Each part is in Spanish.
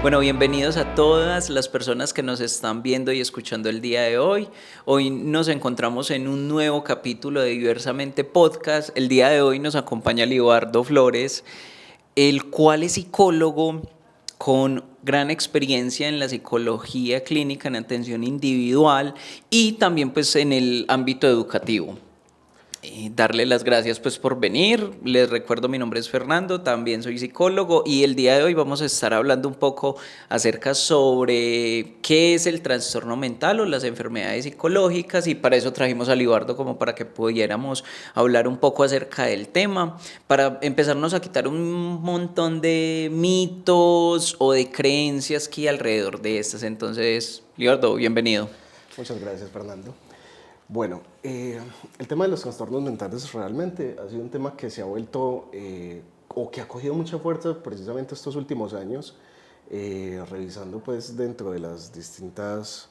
Bueno, bienvenidos a todas las personas que nos están viendo y escuchando el día de hoy. Hoy nos encontramos en un nuevo capítulo de Diversamente Podcast. El día de hoy nos acompaña Libardo Flores, el cual es psicólogo con gran experiencia en la psicología clínica, en atención individual y también pues en el ámbito educativo. Darle las gracias pues por venir. Les recuerdo, mi nombre es Fernando, también soy psicólogo y el día de hoy vamos a estar hablando un poco acerca sobre qué es el trastorno mental o las enfermedades psicológicas, y para eso trajimos a Libardo como para que pudiéramos hablar un poco acerca del tema, para empezarnos a quitar un montón de mitos o de creencias que hay alrededor de estas. Entonces, Libardo, bienvenido. Muchas gracias, Fernando. Bueno, el tema de los trastornos mentales realmente ha sido un tema que se ha vuelto o que ha cogido mucha fuerza precisamente estos últimos años, revisando pues dentro de las distintas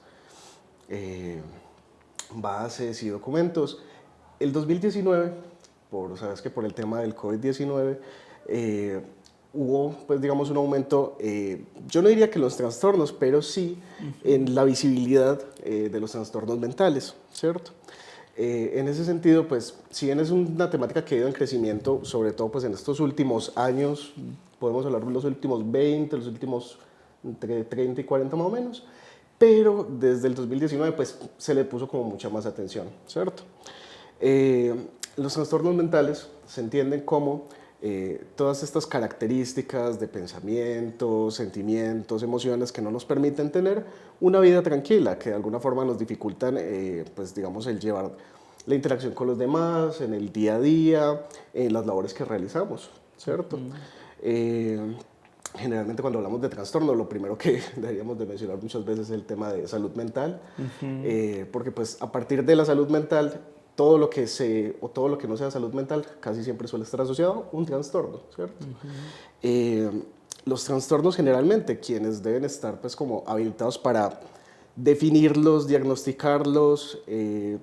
bases y documentos. El 2019, sabes que por el tema del COVID-19, hubo, pues digamos, un aumento, yo no diría que los trastornos, pero sí en la visibilidad de los trastornos mentales, ¿cierto? En ese sentido, pues, si bien es una temática que ha ido en crecimiento, sobre todo pues en estos últimos años, podemos hablar de los últimos 20, los últimos entre 30 y 40 más o menos, pero desde el 2019 pues se le puso como mucha más atención, ¿cierto? Los trastornos mentales se entienden como todas estas características de pensamientos, sentimientos, emociones que no nos permiten tener una vida tranquila, que de alguna forma nos dificultan, pues digamos, el llevar la interacción con los demás, en el día a día, en las labores que realizamos, ¿cierto? Generalmente cuando hablamos de trastorno, lo primero que deberíamos de mencionar muchas veces es el tema de salud mental, porque pues a partir de la salud mental, todo lo que no sea salud mental casi siempre suele estar asociado a un trastorno, ¿cierto? Los trastornos generalmente, quienes deben estar pues como habilitados para definirlos, diagnosticarlos,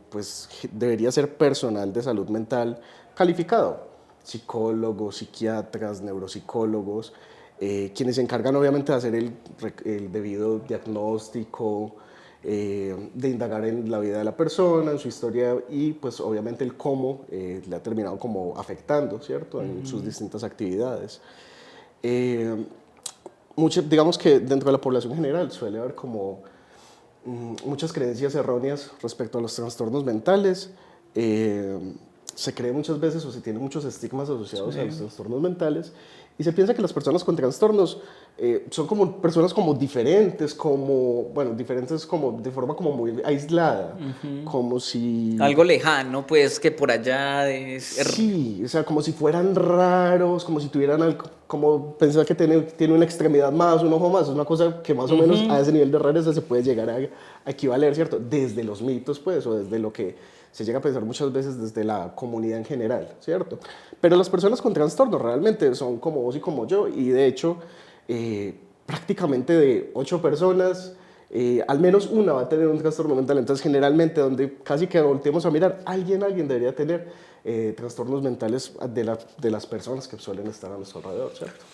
pues debería ser personal de salud mental calificado, psicólogos, psiquiatras, neuropsicólogos, quienes se encargan obviamente de hacer el debido diagnóstico, de indagar en la vida de la persona, en su historia y pues obviamente el cómo le ha terminado como afectando, ¿cierto? En sus distintas actividades. Digamos que dentro de la población general suele haber como muchas creencias erróneas respecto a los trastornos mentales. Se cree muchas veces o se tienen muchos estigmas asociados a los trastornos mentales y se piensa que las personas con trastornos son como personas como diferentes, diferentes como de forma como muy aislada, como si... Algo lejano, pues, que por allá es... Sí, o sea, como si fueran raros, como si tuvieran algo, como pensar que tiene una extremidad más, un ojo más, es una cosa que más o menos a ese nivel de rareza se puede llegar a equivaler, ¿cierto? Desde los mitos, pues, o desde lo que se llega a pensar muchas veces desde la comunidad en general, ¿cierto? Pero las personas con trastornos realmente son como vos y como yo, y de hecho, prácticamente de 8 personas, al menos una va a tener un trastorno mental. Entonces, generalmente, donde casi que volteemos a mirar, alguien debería tener trastornos mentales de las personas que suelen estar a nuestro alrededor, ¿cierto?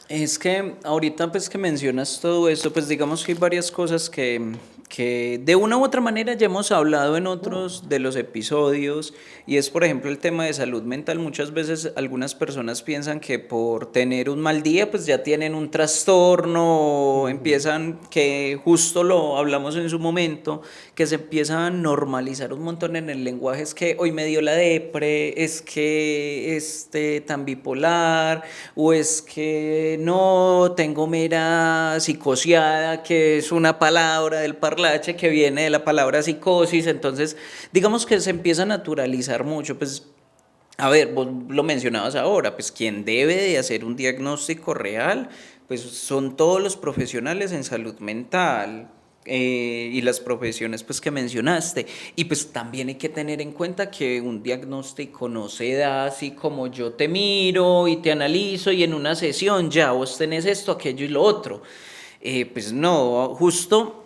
Es que ahorita pues que mencionas todo eso, pues digamos que hay varias cosas que de una u otra manera ya hemos hablado en otros de los episodios, y es por ejemplo el tema de salud mental. Muchas veces algunas personas piensan que por tener un mal día pues ya tienen un trastorno, o empiezan, que justo lo hablamos en su momento, que se empiezan a normalizar un montón en el lenguaje. Es que hoy me dio la depre, es que tan bipolar, o es que no, tengo mera psicoseada, que es una palabra del parlache que viene de la palabra psicosis. Entonces, digamos que se empieza a naturalizar mucho, pues. A ver, vos lo mencionabas ahora, pues quien debe de hacer un diagnóstico real, pues son todos los profesionales en salud mental, y las profesiones pues que mencionaste. Y pues también hay que tener en cuenta que un diagnóstico no se da así como yo te miro y te analizo y en una sesión ya vos tenés esto, aquello y lo otro. Pues no, justo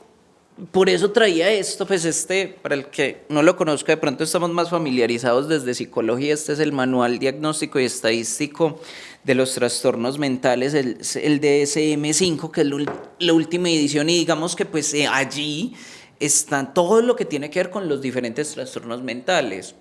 por eso traía esto, pues para el que no lo conozca, de pronto estamos más familiarizados desde psicología. Este es el Manual Diagnóstico y Estadístico de los trastornos mentales, el DSM-5, que es la última edición, y digamos que pues allí está todo lo que tiene que ver con los diferentes trastornos mentales.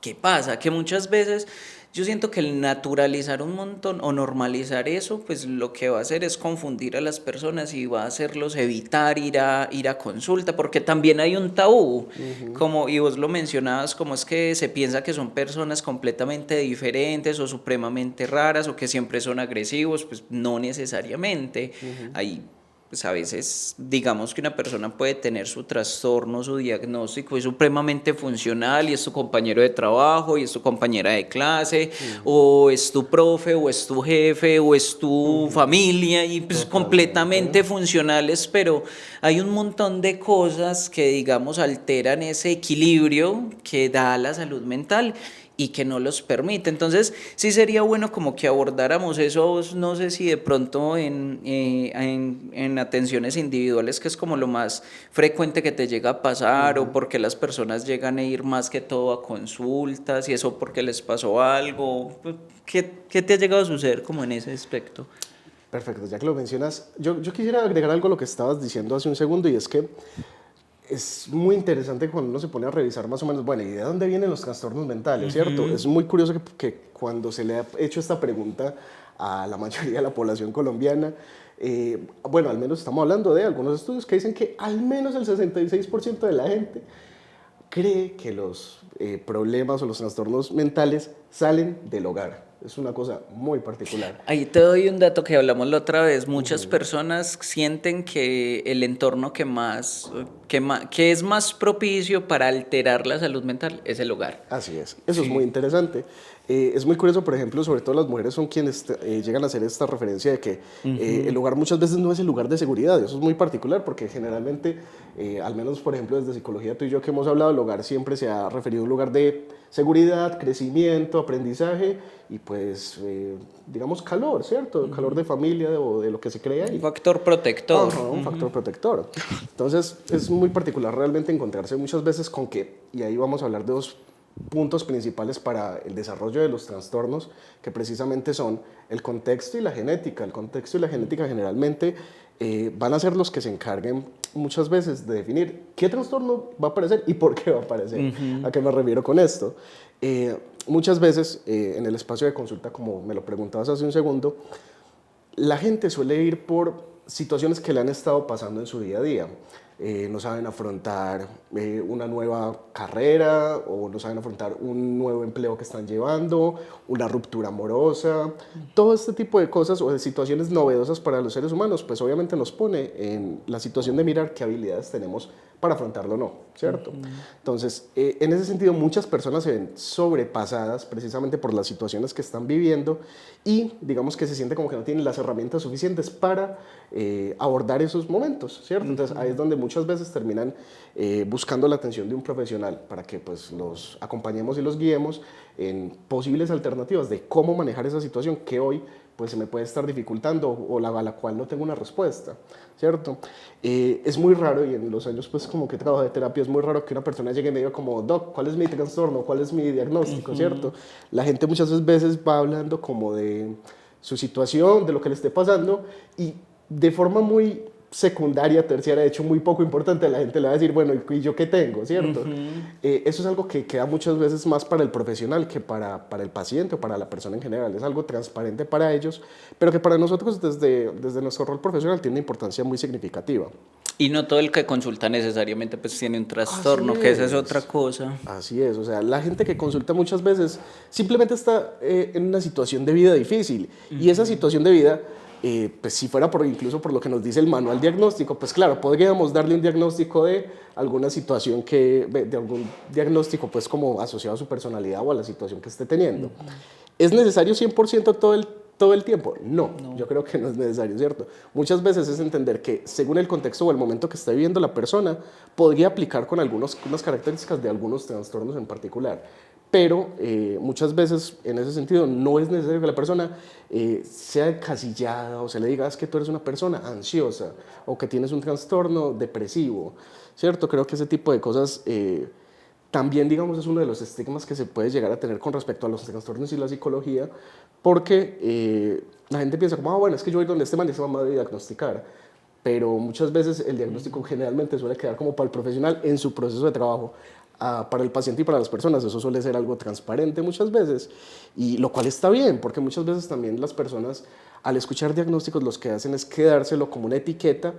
¿Qué pasa? Que muchas veces yo siento que el naturalizar un montón o normalizar eso, pues lo que va a hacer es confundir a las personas y va a hacerlos evitar ir a consulta, porque también hay un tabú, como, y vos lo mencionabas, como es que se piensa que son personas completamente diferentes o supremamente raras o que siempre son agresivos, pues no necesariamente. Hay pues a veces digamos que una persona puede tener su trastorno, su diagnóstico es supremamente funcional y es tu compañero de trabajo y es tu compañera de clase o es tu profe o es tu jefe o es tu familia y pues Totalmente. completamente funcionales, pero hay un montón de cosas que digamos alteran ese equilibrio que da la salud mental y que no los permite. Entonces, sí sería bueno como que abordáramos eso, no sé si de pronto en atenciones individuales, que es como lo más frecuente que te llega a pasar, o porque las personas llegan a ir más que todo a consultas, y eso porque les pasó algo. ¿Qué te ha llegado a suceder como en ese aspecto? Perfecto, ya que lo mencionas, yo quisiera agregar algo a lo que estabas diciendo hace un segundo y es que es muy interesante cuando uno se pone a revisar más o menos, bueno, ¿y de dónde vienen los trastornos mentales, cierto? Es muy curioso que cuando se le ha hecho esta pregunta a la mayoría de la población colombiana, bueno, al menos estamos hablando de algunos estudios que dicen que al menos el 66% de la gente cree que los problemas o los trastornos mentales salen del hogar. Es una cosa muy particular. Ahí te doy un dato que hablamos la otra vez. Muchas personas sienten que el entorno que es más propicio para alterar la salud mental es el hogar. Así es, eso es muy Sí. interesante. Es muy curioso, por ejemplo, sobre todo las mujeres son quienes llegan a hacer esta referencia de que el lugar muchas veces no es el lugar de seguridad. Eso es muy particular porque generalmente, al menos por ejemplo desde psicología tú y yo que hemos hablado, el hogar siempre se ha referido a un lugar de seguridad, crecimiento, aprendizaje y pues digamos calor, ¿cierto? Calor de familia o de lo que se crea Un ahí. factor protector. Ajá, un factor protector. Entonces es muy particular realmente encontrarse muchas veces con que, y ahí vamos a hablar de dos puntos principales para el desarrollo de los trastornos, que precisamente son el contexto y la genética. El contexto y la genética generalmente van a ser los que se encarguen muchas veces de definir qué trastorno va a aparecer y por qué va a aparecer. ¿A qué me refiero con esto? Muchas veces en el espacio de consulta, como me lo preguntabas hace un segundo, la gente suele ir por situaciones que le han estado pasando en su día a día. No saben afrontar una nueva carrera o no saben afrontar un nuevo empleo que están llevando, una ruptura amorosa, todo este tipo de cosas o de situaciones novedosas para los seres humanos, pues obviamente nos pone en la situación de mirar qué habilidades tenemos para afrontarlo o no, ¿cierto? Entonces, en ese sentido, muchas personas se ven sobrepasadas precisamente por las situaciones que están viviendo y digamos que se siente como que no tienen las herramientas suficientes para abordar esos momentos, ¿cierto? Entonces, ahí es donde muchas veces terminan buscando la atención de un profesional para que pues los acompañemos y los guiemos en posibles alternativas de cómo manejar esa situación que hoy pues se me puede estar dificultando o a la cual no tengo una respuesta, ¿cierto? Es muy raro y en los años pues como que trabajo de terapia es muy raro que una persona llegue y me diga como, Doc, ¿cuál es mi trastorno? ¿Cuál es mi diagnóstico? ¿Cierto? La gente muchas veces va hablando como de su situación, de lo que le esté pasando y de forma muy secundaria, terciaria, de hecho muy poco importante, la gente le va a decir, bueno, ¿y yo qué tengo? ¿Cierto? Eso es algo que queda muchas veces más para el profesional que para el paciente o para la persona en general. Es algo transparente para ellos, pero que para nosotros desde nuestro rol profesional tiene una importancia muy significativa. Y no todo el que consulta necesariamente pues tiene un Así trastorno, que esa es otra es. cosa. Así es, o sea, la gente que consulta muchas veces simplemente está en una situación de vida difícil y esa situación de vida, pues si fuera incluso por lo que nos dice el manual diagnóstico, pues claro, podríamos darle un diagnóstico de alguna situación de algún diagnóstico pues como asociado a su personalidad o a la situación que esté teniendo. ¿Es necesario 100% todo el tiempo? No, yo creo que no es necesario, ¿cierto? Muchas veces es entender que según el contexto o el momento que esté viviendo la persona, podría aplicar con unas características de algunos trastornos en particular. Pero muchas veces en ese sentido no es necesario que la persona sea encasillada o se le diga es que tú eres una persona ansiosa o que tienes un trastorno depresivo, ¿cierto? Creo que ese tipo de cosas también, digamos, es uno de los estigmas que se puede llegar a tener con respecto a los trastornos y la psicología, porque la gente piensa como, bueno, es que yo voy donde este man va a diagnosticar, pero muchas veces el diagnóstico generalmente suele quedar como para el profesional en su proceso de trabajo. Para el paciente y para las personas eso suele ser algo transparente muchas veces, y lo cual está bien, porque muchas veces también las personas al escuchar diagnósticos lo que hacen es quedárselo como una etiqueta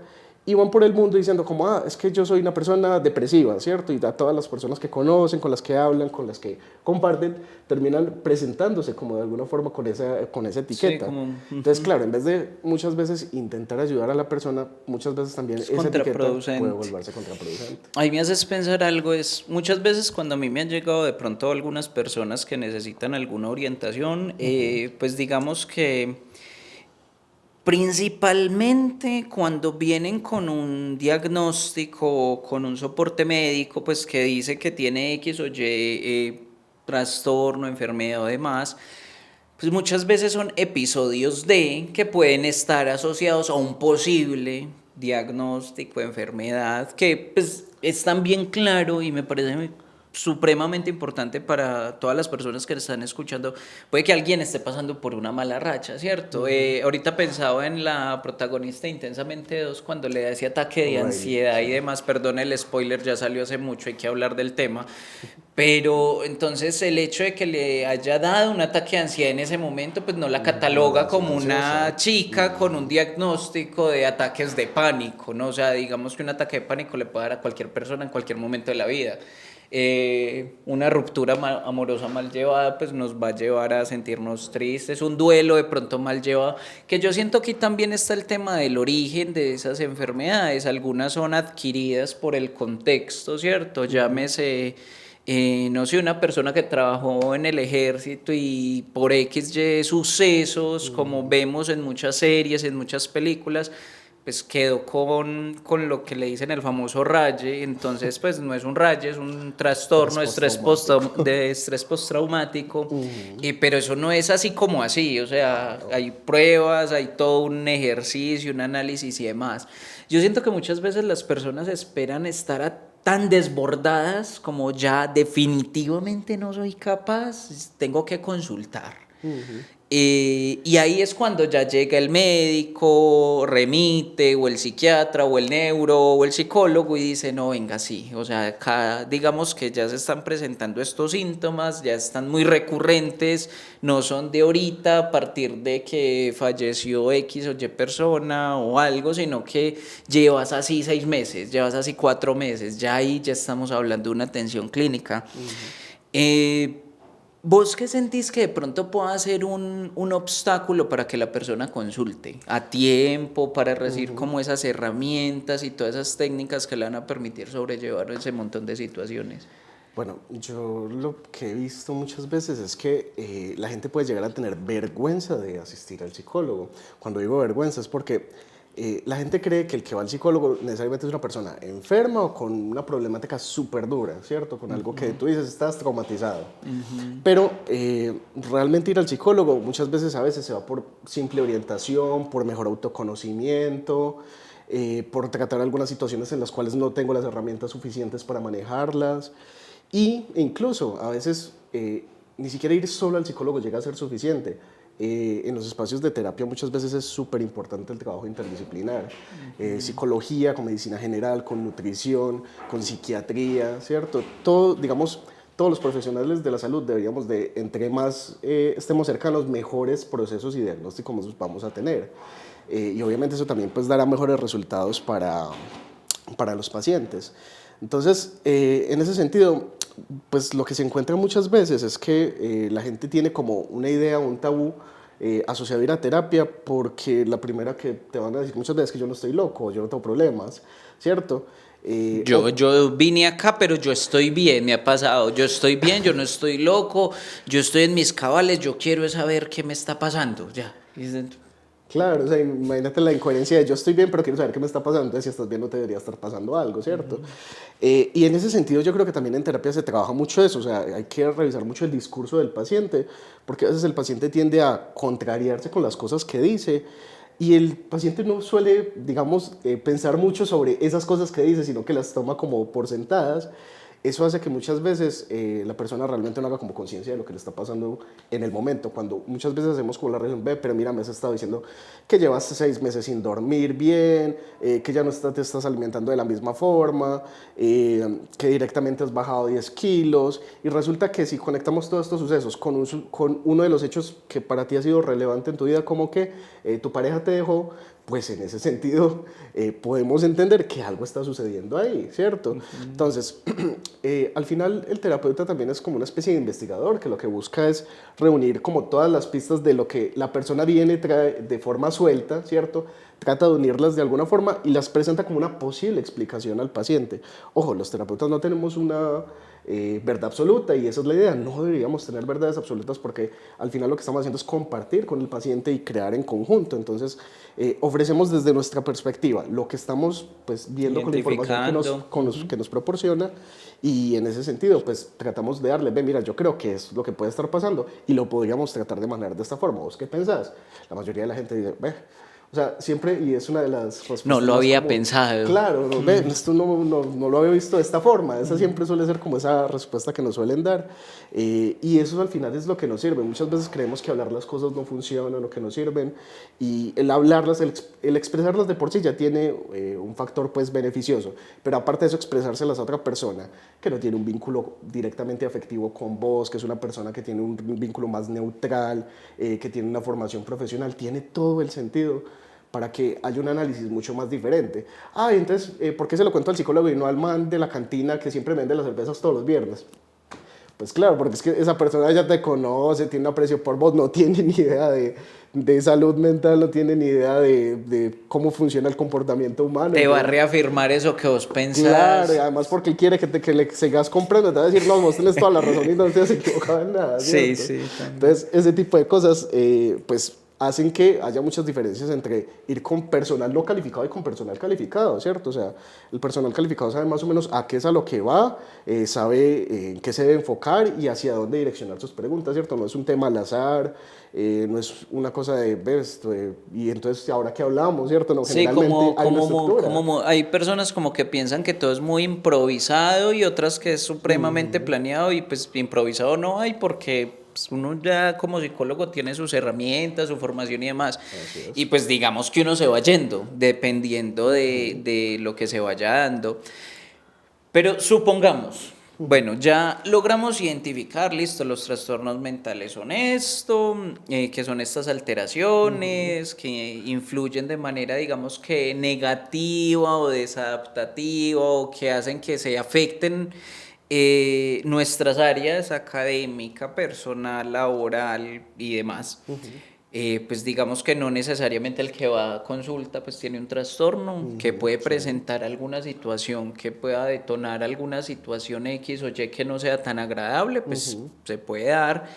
y van por el mundo diciendo como, es que yo soy una persona depresiva, ¿cierto? Y a todas las personas que conocen, con las que hablan, con las que comparten, terminan presentándose como de alguna forma con esa etiqueta. Sí, como, Entonces, claro, en vez de muchas veces intentar ayudar a la persona, muchas veces también es esa etiqueta puede contraproducente. volverse contraproducente. Ahí me haces pensar algo, es muchas veces cuando a mí me han llegado de pronto algunas personas que necesitan alguna orientación, pues digamos que principalmente cuando vienen con un diagnóstico o con un soporte médico, pues que dice que tiene X o Y trastorno, enfermedad o demás, pues muchas veces son episodios de que pueden estar asociados a un posible diagnóstico, enfermedad, que pues es también claro y me parece supremamente importante para todas las personas que están escuchando. Puede que alguien esté pasando por una mala racha, ¿cierto? Ahorita pensaba en la protagonista de Intensamente 2 cuando le da ese ataque de O'Reilly, ansiedad y sí. demás. Perdón el spoiler, ya salió hace mucho, hay que hablar del tema. Pero entonces el hecho de que le haya dado un ataque de ansiedad en ese momento, pues no la No la cataloga ansiedad como una ansiosa. chica con un diagnóstico de ataques de pánico, ¿no? O sea, digamos que un ataque de pánico le puede dar a cualquier persona en cualquier momento de la vida. Una ruptura amorosa mal llevada pues nos va a llevar a sentirnos tristes, un duelo de pronto mal llevado, que yo siento que también está el tema del origen de esas enfermedades, algunas son adquiridas por el contexto, ¿cierto? Llámese no sé, una persona que trabajó en el ejército y por X, Y sucesos, como vemos en muchas series, en muchas películas, pues quedó con lo que le dicen el famoso raye, entonces pues no es un raye, es un trastorno Estrés postraumático. de estrés postraumático, pero eso no es así como así, o sea, hay pruebas, hay todo un ejercicio, un análisis y demás. Yo siento que muchas veces las personas esperan estar tan desbordadas como ya definitivamente no soy capaz, tengo que consultar. Y ahí es cuando ya llega el médico, remite, o el psiquiatra, o el neuro, o el psicólogo y dice, no, venga, sí, o sea, acá digamos que ya se están presentando estos síntomas, ya están muy recurrentes, no son de ahorita a partir de que falleció X o Y persona o algo, sino que llevas así 6 meses, llevas así 4 meses, ya ahí ya estamos hablando de una atención clínica. Eh, ¿Vos qué sentís que de pronto pueda ser un obstáculo para que la persona consulte a tiempo, para recibir como esas herramientas y todas esas técnicas que le van a permitir sobrellevar ese montón de situaciones? Bueno, yo lo que he visto muchas veces es que la gente puede llegar a tener vergüenza de asistir al psicólogo. Cuando digo vergüenza es porque la gente cree que el que va al psicólogo necesariamente es una persona enferma o con una problemática súper dura, ¿cierto? Con algo que tú dices, estás traumatizado. Pero realmente ir al psicólogo muchas veces a veces se va por simple orientación, por mejor autoconocimiento, por tratar algunas situaciones en las cuales no tengo las herramientas suficientes para manejarlas. Y incluso a veces ni siquiera ir solo al psicólogo llega a ser suficiente. En los espacios de terapia muchas veces es súper importante el trabajo interdisciplinar. Psicología con medicina general, con nutrición, con psiquiatría, ¿cierto? Todo, digamos, todos los profesionales de la salud deberíamos de, entre más estemos cercanos, mejores procesos y diagnósticos vamos a tener. Y obviamente eso también pues dará mejores resultados para los pacientes. Entonces, en ese sentido, pues lo que se encuentra muchas veces es que la gente tiene como una idea, un tabú asociado a ir a terapia porque la primera que te van a decir muchas veces es que yo no estoy loco, yo no tengo problemas, ¿cierto? Yo vine acá, pero yo estoy bien, me ha pasado. Yo estoy bien, yo no estoy loco, yo estoy en mis cabales, yo quiero saber qué me está pasando. Ya. Claro, o sea, imagínate la incoherencia de yo estoy bien, pero quiero saber qué me está pasando, entonces si estás bien no te debería estar pasando algo, ¿cierto? Y en ese sentido yo creo que también en terapia se trabaja mucho eso, o sea, hay que revisar mucho el discurso del paciente, porque a veces el paciente tiende a contrariarse con las cosas que dice, y el paciente no suele, digamos, pensar mucho sobre esas cosas que dice, sino que las toma como por sentadas, eso hace que muchas veces la persona realmente no haga como conciencia de lo que le está pasando en el momento, cuando muchas veces hacemos como la relación, ve, pero mira, me has estado diciendo que llevas 6 meses sin dormir bien, que ya no te estás alimentando de la misma forma, que directamente has bajado 10 kilos, y resulta que si conectamos todos estos sucesos con uno de los hechos que para ti ha sido relevante en tu vida, como que tu pareja te dejó, pues en ese sentido podemos entender que algo está sucediendo ahí, ¿cierto? Entonces, al final el terapeuta también es como una especie de investigador que lo que busca es reunir como todas las pistas de lo que la persona viene y trae de forma suelta, ¿cierto? Trata de unirlas de alguna forma y las presenta como una posible explicación al paciente. Ojo, los terapeutas no tenemos una verdad absoluta y esa es la idea. No deberíamos tener verdades absolutas porque al final lo que estamos haciendo es compartir con el paciente y crear en conjunto. Entonces, ofrecemos desde nuestra perspectiva lo que estamos pues, viendo con la información que nos proporciona y en ese sentido pues tratamos de darle, ve, mira, yo creo que es lo que puede estar pasando y lo podríamos tratar de manejar de esta forma. ¿Vos qué pensás? La mayoría de la gente dice, ve, o sea, siempre, y es una de las respuestas No lo más había como, pensado. claro, no, ve, esto no lo había visto de esta forma. Esa siempre suele ser como esa respuesta que nos suelen dar. Y eso al final es lo que nos sirve. Muchas veces creemos que hablar las cosas no funcionan o que no sirven. Y el hablarlas, el expresarlas de por sí ya tiene un factor pues beneficioso. Pero aparte de eso, expresárselas a otra persona que no tiene un vínculo directamente afectivo con vos, que es una persona que tiene un vínculo más neutral, que tiene una formación profesional, tiene todo el sentido para que haya un análisis mucho más diferente. Ah, entonces, ¿por qué se lo cuento al psicólogo y no al man de la cantina que siempre vende las cervezas todos los viernes? Pues claro, porque es que esa persona ya te conoce, tiene un aprecio por vos, no tiene ni idea de salud mental, no tiene ni idea de cómo funciona el comportamiento humano. Te va a Entonces, reafirmar eso que vos claro, y pensás. además porque él quiere que le sigas comprando, te va a decir, no, vos tenés toda la razón y no te has equivocado en nada, Sí, ¿cierto? sí, también. Entonces, ese tipo de cosas, pues hacen que haya muchas diferencias entre ir con personal no calificado y con personal calificado, ¿cierto? O sea, el personal calificado sabe más o menos a qué es a lo que va, sabe en qué se debe enfocar y hacia dónde direccionar sus preguntas, ¿cierto? No es un tema al azar, no es una cosa de, ves, y entonces, ¿ahora qué hablamos, cierto? No, Sí, generalmente hay una estructura. hay personas como que piensan que todo es muy improvisado y otras que es supremamente planeado y pues improvisado no hay porque pues, uno ya como psicólogo tiene sus herramientas, su formación y demás. Así Y es. pues digamos que uno se va yendo dependiendo de lo que se vaya dando. Pero supongamos, bueno, ya logramos identificar, listo, los trastornos mentales son esto, que son estas alteraciones, que influyen de manera, digamos que negativa o desadaptativa, o que hacen que se afecten nuestras áreas académica, personal, laboral y demás. Pues digamos que no necesariamente el que va a consulta pues tiene un trastorno, que puede Sí. presentar alguna situación que pueda detonar alguna situación X o Y que no sea tan agradable, pues se puede dar,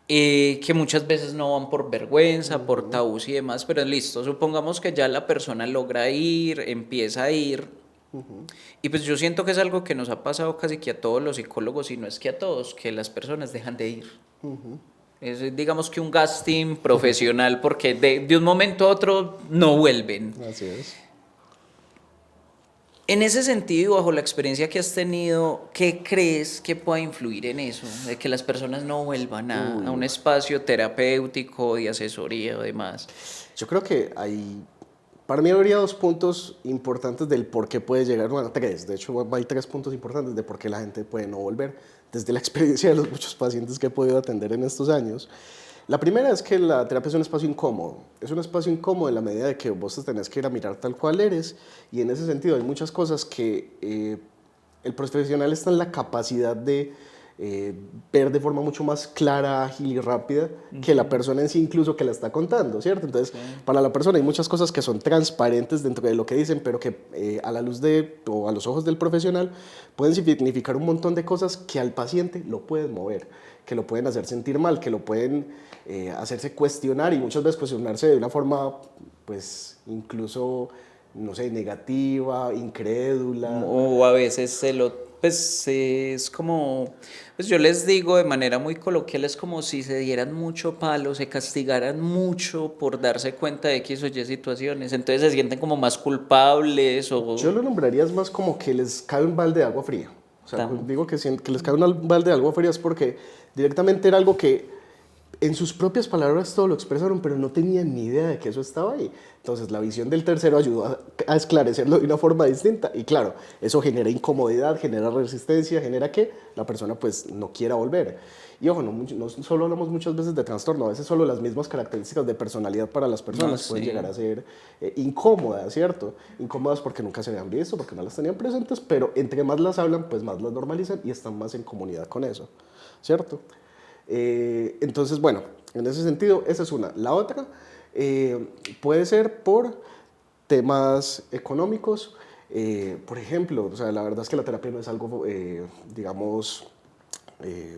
que muchas veces no van por vergüenza, por tabús y demás, pero listo, supongamos que ya la persona logra ir, empieza a ir, y pues yo siento que es algo que nos ha pasado casi que a todos los psicólogos, y no es que a todos, que las personas dejan de ir. Es digamos que un gasting profesional porque de un momento a otro no vuelven. Así es. En ese sentido, y bajo la experiencia que has tenido, ¿qué crees que pueda influir en eso? De que las personas no vuelvan a Uy, un espacio terapéutico, de asesoría o demás. yo creo que para mí habría 2 puntos importantes del por qué puede llegar, bueno, 3, de hecho hay 3 puntos importantes de por qué la gente puede no volver, desde la experiencia de los muchos pacientes que he podido atender en estos años. La primera es que la terapia es un espacio incómodo. Es un espacio incómodo en la medida de que vos te tenés que ir a mirar tal cual eres y en ese sentido hay muchas cosas que el profesional está en la capacidad de ver de forma mucho más clara, ágil y rápida que la persona en sí incluso que la está contando, ¿cierto? Entonces, para la persona hay muchas cosas que son transparentes dentro de lo que dicen, pero que a la luz o a los ojos del profesional pueden significar un montón de cosas que al paciente lo pueden mover, que lo pueden hacer sentir mal, que lo pueden hacerse cuestionar y muchas veces cuestionarse de una forma, pues, incluso, no sé, negativa, incrédula. O a veces pues es como, pues yo les digo de manera muy coloquial, es como si se dieran mucho palo, se castigaran mucho por darse cuenta de X o Y situaciones, entonces se sienten como más culpables Yo o... lo nombraría más como que les cae un balde de agua fría. O sea, digo que les cae un balde de agua fría es porque directamente era algo que en sus propias palabras todo lo expresaron, pero no tenían ni idea de que eso estaba ahí. Entonces la visión del tercero ayudó a esclarecerlo de una forma distinta y claro, eso genera incomodidad, genera resistencia, genera que la persona pues no quiera volver. Y ojo, no solo hablamos muchas veces de trastorno, a veces solo las mismas características de personalidad para las personas pueden llegar a ser incómodas, ¿cierto? Incómodas porque nunca se habían visto, porque no las tenían presentes, pero entre más las hablan, pues más las normalizan y están más en comunidad con eso, ¿cierto? Entonces, bueno, en ese sentido, esa es una. La otra puede ser por temas económicos. Por ejemplo, o sea, la verdad es que la terapia no es algo, digamos,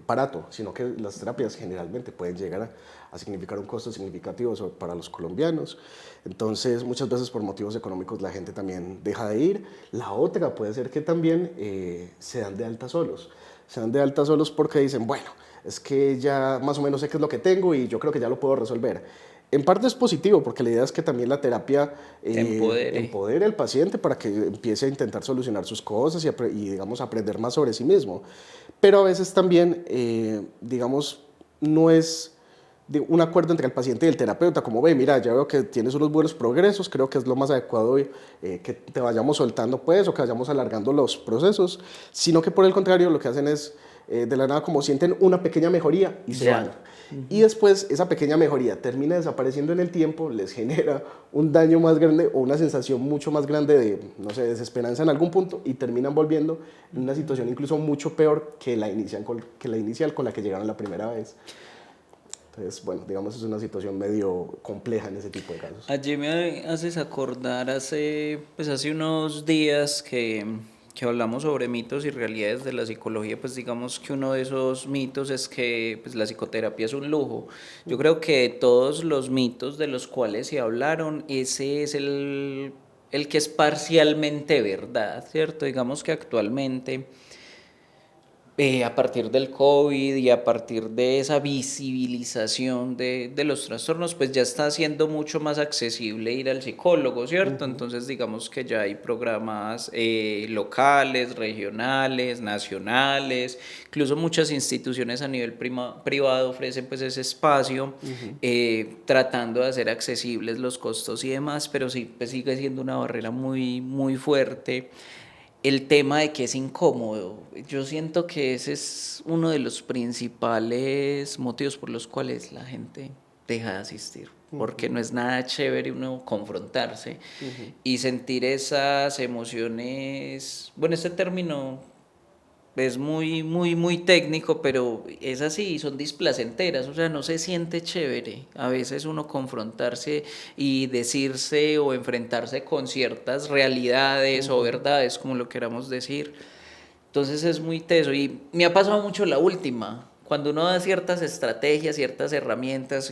barato, sino que las terapias generalmente pueden llegar a significar un costo significativo para los colombianos. Entonces, muchas veces por motivos económicos la gente también deja de ir. La otra puede ser que también se dan de alta solos. Se dan de alta solos porque dicen, bueno, es que ya más o menos sé qué es lo que tengo y yo creo que ya lo puedo resolver. En parte es positivo porque la idea es que también la terapia empodere al paciente para que empiece a intentar solucionar sus cosas y digamos, aprender más sobre sí mismo. Pero a veces también, digamos, no es de un acuerdo entre el paciente y el terapeuta, como ve, mira, ya veo que tienes unos buenos progresos, creo que es lo más adecuado que te vayamos soltando pues o que vayamos alargando los procesos, sino que por el contrario lo que hacen es de la nada como sienten una pequeña mejoría y se van. Y después esa pequeña mejoría termina desapareciendo en el tiempo, les genera un daño más grande o una sensación mucho más grande de, no sé, desesperanza en algún punto y terminan volviendo en una situación incluso mucho peor que la inicial con la que llegaron la primera vez. Entonces, bueno, digamos es una situación medio compleja en ese tipo de casos. Allí me haces acordar hace unos días que hablamos sobre mitos y realidades de la psicología, pues digamos que uno de esos mitos es que pues, la psicoterapia es un lujo. Yo creo que todos los mitos de los cuales se hablaron, ese es el que es parcialmente verdad, ¿cierto? Digamos que actualmente a partir del COVID y a partir de esa visibilización de los trastornos, pues ya está siendo mucho más accesible ir al psicólogo, ¿cierto? Entonces digamos que ya hay programas locales, regionales, nacionales, incluso muchas instituciones a nivel privado ofrecen pues ese espacio tratando de hacer accesibles los costos y demás, pero sí, pues sigue siendo una barrera muy, muy fuerte el tema de que es incómodo. Yo siento que ese es uno de los principales motivos por los cuales la gente deja de asistir, porque no es nada chévere uno confrontarse y sentir esas emociones. Bueno, este término es muy, muy, muy técnico, pero es así, son displacenteras, o sea, no se siente chévere. A veces uno confrontarse y decirse o enfrentarse con ciertas realidades o verdades, como lo queramos decir. Entonces es muy teso y me ha pasado mucho la última, cuando uno da ciertas estrategias, ciertas herramientas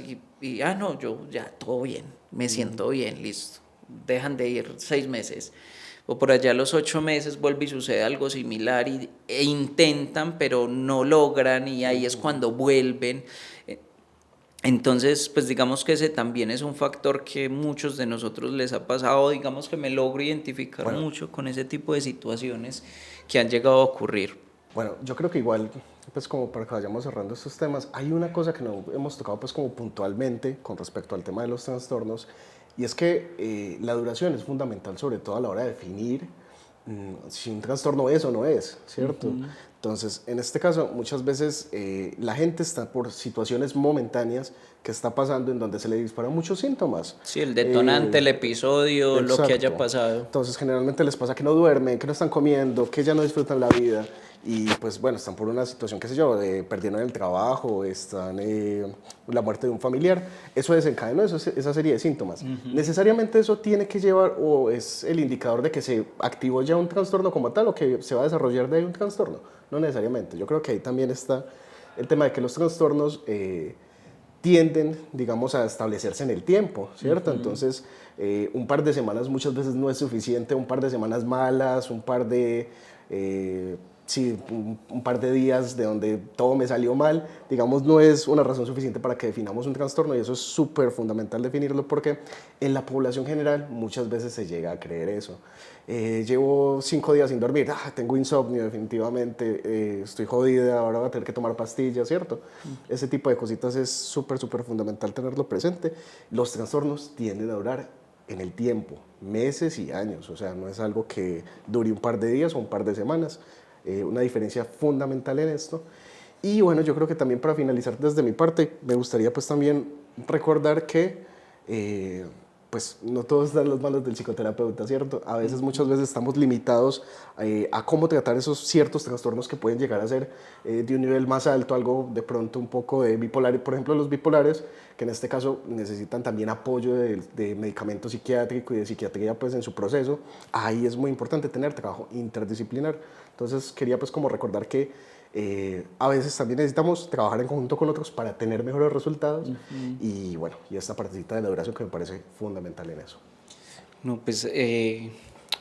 no, yo ya todo bien, me siento bien, listo. Dejan de ir 6 meses o por allá a los 8 meses vuelve y sucede algo similar e intentan pero no logran y ahí es cuando vuelven. Entonces, pues digamos que ese también es un factor que muchos de nosotros les ha pasado, digamos que me logro identificar mucho con ese tipo de situaciones que han llegado a ocurrir. Bueno, yo creo que igual, pues como para que vayamos cerrando estos temas, hay una cosa que no hemos tocado pues como puntualmente con respecto al tema de los trastornos y es que la duración es fundamental sobre todo a la hora de definir si un trastorno es o no es, ¿cierto? Entonces, en este caso, muchas veces la gente está por situaciones momentáneas que está pasando en donde se le disparan muchos síntomas. Sí, el detonante, el episodio, lo que haya pasado. Entonces, generalmente les pasa que no duermen, que no están comiendo, que ya no disfrutan la vida y pues bueno, están por una situación, qué sé yo, perdieron el trabajo, están la muerte de un familiar. Eso desencadenó esa serie de síntomas. Necesariamente eso tiene que llevar o es el indicador de que se activó ya un trastorno como tal o que se va a desarrollar de ahí un trastorno. No necesariamente. Yo creo que ahí también está el tema de que los trastornos tienden, digamos, a establecerse en el tiempo, ¿cierto? Entonces, un par de semanas muchas veces no es suficiente, un par de semanas malas, un par de sí, un par de días de donde todo me salió mal, digamos, no es una razón suficiente para que definamos un trastorno y eso es súper fundamental definirlo porque en la población general muchas veces se llega a creer eso. Llevo 5 días sin dormir, tengo insomnio definitivamente, estoy jodida, ahora voy a tener que tomar pastillas, ¿cierto? Ese tipo de cositas es súper, súper fundamental tenerlo presente. Los trastornos tienden a durar en el tiempo, meses y años, o sea, no es algo que dure un par de días o un par de semanas, una diferencia fundamental en esto. Y bueno, yo creo que también para finalizar desde mi parte, me gustaría pues también recordar que pues no todos dan las manos del psicoterapeuta, ¿cierto? A veces, muchas veces estamos limitados a cómo tratar esos ciertos trastornos que pueden llegar a ser de un nivel más alto, algo de pronto un poco de bipolar, por ejemplo los bipolares, que en este caso necesitan también apoyo de medicamento psiquiátrico y de psiquiatría pues en su proceso. Ahí es muy importante tener trabajo interdisciplinar. Entonces quería pues como recordar que a veces también necesitamos trabajar en conjunto con otros para tener mejores resultados y bueno, y esta partecita de la duración que me parece fundamental en eso. No, pues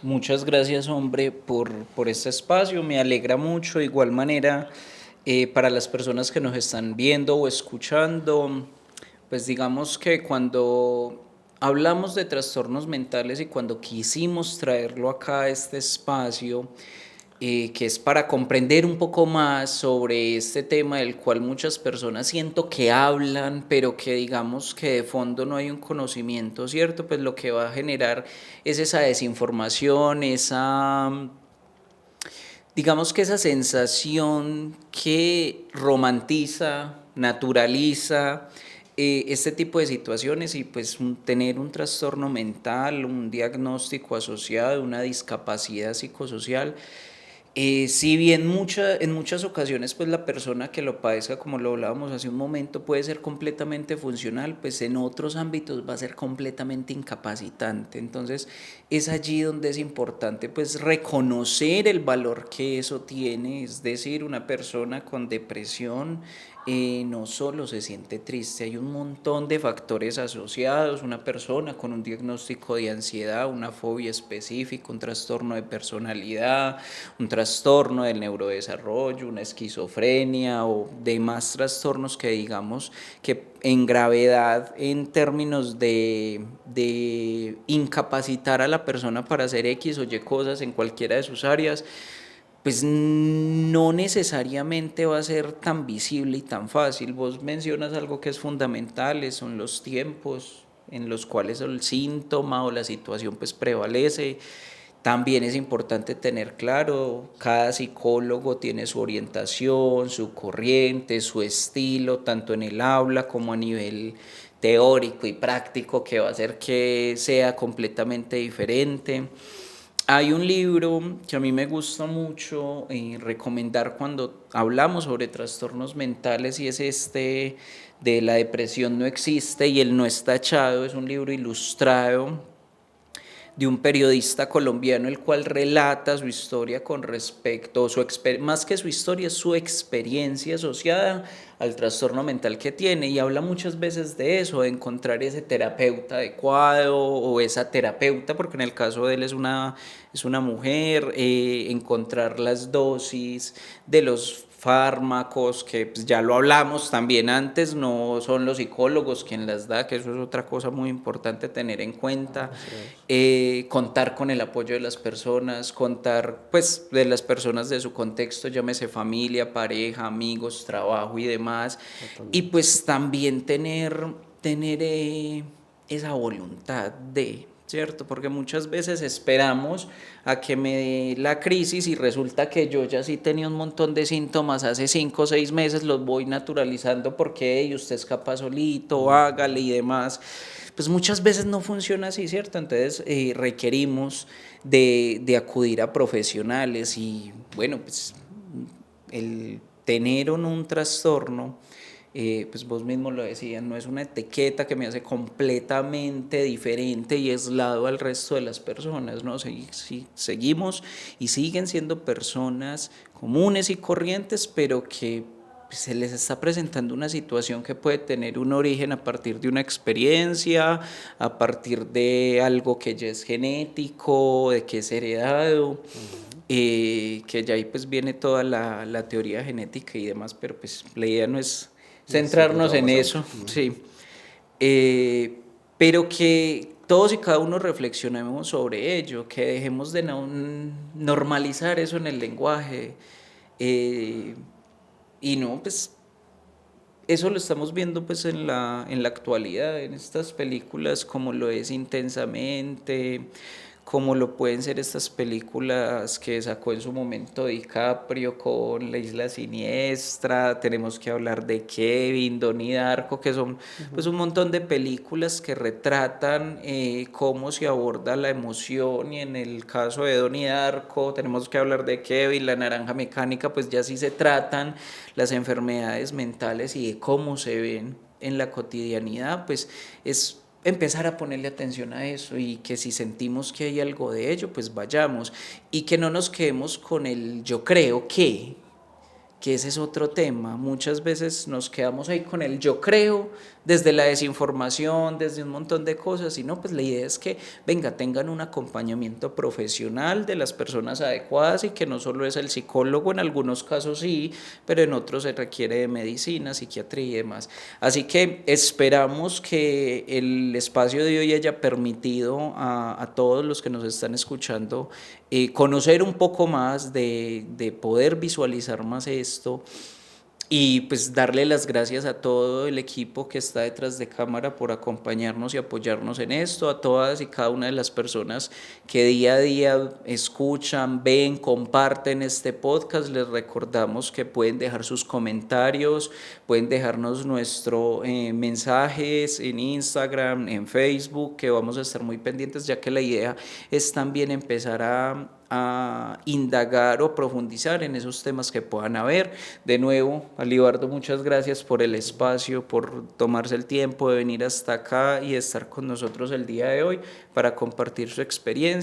muchas gracias, hombre, por este espacio. Me alegra mucho. De igual manera, para las personas que nos están viendo o escuchando, pues digamos que cuando hablamos de trastornos mentales y cuando quisimos traerlo acá a este espacio, que es para comprender un poco más sobre este tema del cual muchas personas siento que hablan, pero que digamos que de fondo no hay un conocimiento, ¿cierto? Pues lo que va a generar es esa desinformación, digamos que esa sensación que romantiza, naturaliza este tipo de situaciones y pues tener un trastorno mental, un diagnóstico asociado, una discapacidad psicosocial. Si bien en muchas ocasiones pues la persona que lo padezca, como lo hablábamos hace un momento, puede ser completamente funcional, pues en otros ámbitos va a ser completamente incapacitante. Entonces es allí donde es importante pues reconocer el valor que eso tiene, es decir, una persona con depresión no solo se siente triste, hay un montón de factores asociados, una persona con un diagnóstico de ansiedad, una fobia específica, un trastorno de personalidad, un trastorno del neurodesarrollo, una esquizofrenia o demás trastornos que digamos que en gravedad en términos de incapacitar a la persona para hacer X o Y cosas en cualquiera de sus áreas, pues no necesariamente va a ser tan visible y tan fácil. Vos mencionas algo que es fundamental, son los tiempos en los cuales el síntoma o la situación pues prevalece. También es importante tener claro, cada psicólogo tiene su orientación, su corriente, su estilo, tanto en el aula como a nivel teórico y práctico, que va a hacer que sea completamente diferente. Hay un libro que a mí me gusta mucho recomendar cuando hablamos sobre trastornos mentales y es este de La depresión no existe y el no está echado. Es un libro ilustrado de un periodista colombiano el cual relata su historia con respecto, más que su historia, su experiencia asociada al trastorno mental que tiene y habla muchas veces de eso, de encontrar ese terapeuta adecuado o esa terapeuta, porque en el caso de él es una mujer, encontrar las dosis de los fármacos, que pues, ya lo hablamos también antes, no son los psicólogos quien las da, que eso es otra cosa muy importante tener en cuenta, contar con el apoyo de las personas, contar pues de las personas de su contexto, llámese familia, pareja, amigos, trabajo y demás, y Totalmente. pues también tener esa voluntad de, ¿cierto? Porque muchas veces esperamos a que me dé la crisis y resulta que yo ya sí tenía un montón de síntomas hace 5 o 6 meses, los voy naturalizando porque hey, usted es capaz solito, hágale y demás. Pues muchas veces no funciona así, ¿cierto? Entonces requerimos de acudir a profesionales y bueno, pues el tener o no un trastorno, pues vos mismo lo decías, no es una etiqueta que me hace completamente diferente y aislado al resto de las personas, ¿no? Seguimos y siguen siendo personas comunes y corrientes, pero que pues, se les está presentando una situación que puede tener un origen a partir de una experiencia, a partir de algo que ya es genético, de que es heredado. que ya ahí pues viene toda la teoría genética y demás, pero pues la idea no es Sí, que otro centrarnos va en más amplio. eso, sí. Pero que todos y cada uno reflexionemos sobre ello, que dejemos de normalizar eso en el lenguaje. eh, y no, pues eso lo estamos viendo pues en la actualidad, en estas películas como lo es Intensamente, como lo pueden ser estas películas que sacó en su momento DiCaprio con La Isla Siniestra, tenemos que hablar de Kevin, Donnie Darko, que son pues un montón de películas que retratan cómo se aborda la emoción y en el caso de Donnie Darko tenemos que hablar de Kevin, La Naranja Mecánica, pues ya sí se tratan las enfermedades mentales y de cómo se ven en la cotidianidad, pues es empezar a ponerle atención a eso y que si sentimos que hay algo de ello, pues vayamos y que no nos quedemos con el yo creo que ese es otro tema. Muchas veces nos quedamos ahí con el yo creo, desde la desinformación, desde un montón de cosas, y no, pues la idea es que, venga, tengan un acompañamiento profesional de las personas adecuadas y que no solo es el psicólogo, en algunos casos sí, pero en otros se requiere de medicina, psiquiatría y demás. Así que esperamos que el espacio de hoy haya permitido a todos los que nos están escuchando conocer un poco más, de poder visualizar más esto y pues darle las gracias a todo el equipo que está detrás de cámara por acompañarnos y apoyarnos en esto, a todas y cada una de las personas que día a día escuchan, ven, comparten este podcast. Les recordamos que pueden dejar sus comentarios, pueden dejarnos nuestros mensajes en Instagram, en Facebook, que vamos a estar muy pendientes, ya que la idea es también empezar a indagar o profundizar en esos temas que puedan haber. De nuevo, Alibardo, muchas gracias por el espacio, por tomarse el tiempo de venir hasta acá y estar con nosotros el día de hoy para compartir su experiencia.